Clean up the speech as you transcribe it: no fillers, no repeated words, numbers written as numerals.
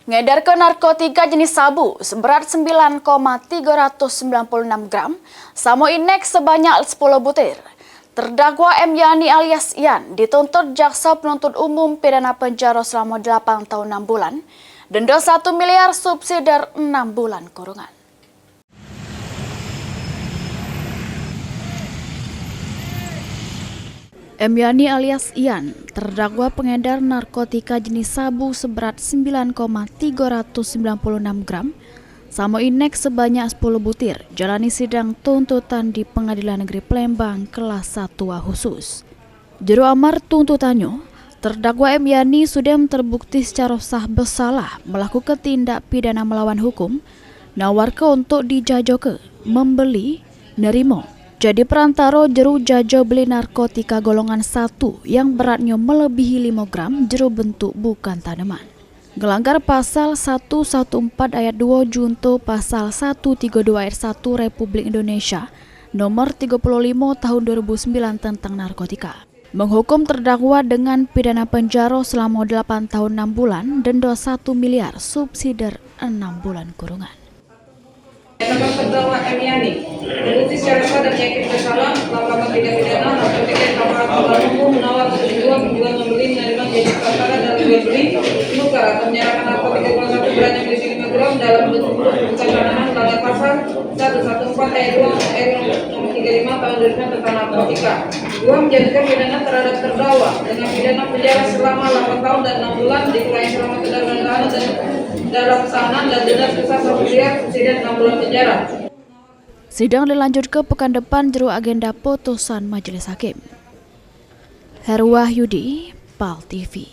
Ngedarkan narkotika jenis sabu seberat 9,396 gram, samo inek sebanyak 10 butir. Terdakwa M. Yani alias Ian dituntut jaksa penuntut umum pidana penjara selama 8 tahun 6 bulan, denda 1 miliar subsidi 6 bulan kurungan. M. Yani alias Ian terdakwa pengedar narkotika jenis sabu seberat 9,396 gram, samo inek sebanyak 10 butir, jalani sidang tuntutan di Pengadilan Negeri Palembang kelas 1A khusus. Juru amar tuntutannya, terdakwa M. Yani sudah terbukti secara sah bersalah melakukan tindak pidana melawan hukum, nawarka untuk dijajoke, membeli, nerimo. Jadi perantara jeru jajo beli narkotika golongan 1 yang beratnya melebihi 5 gram jeru bentuk bukan tanaman. Gelanggar pasal 114 ayat 2 junto pasal 132 ayat 1 Republik Indonesia nomor 35 tahun 2009 tentang narkotika. Menghukum terdakwa dengan pidana penjara selama 8 tahun 6 bulan, denda 1 miliar subsidi 6 bulan kurungan. Tentang terdakwa M. Yani terbukti secara sah dan yakin bersalah melakukan tindak pidana narkotika yang aparat penegak hukum menawar menjual membeli menerima jadi perkara dalam jual beli menukar atau menyerahkan narkotika golongan 1 beratnya berisi 5 gram dalam bentuk bukan tanaman melanggar pasal 114 ayat 2 nomor 35 tahun 2009 tentang narkotika. 2. Menjatuhkan pidana terhadap terdakwa dengan pidana penjara selama 8 tahun dan 6 bulan dikurangi selama kedaruratan dan dalam tahanan dan denda sebesar 1 miliar subsidi 6 bulan penjara. Sidang dilanjut ke pekan depan jeru agenda putusan majelis hakim. Herwahyudi, PAL TV.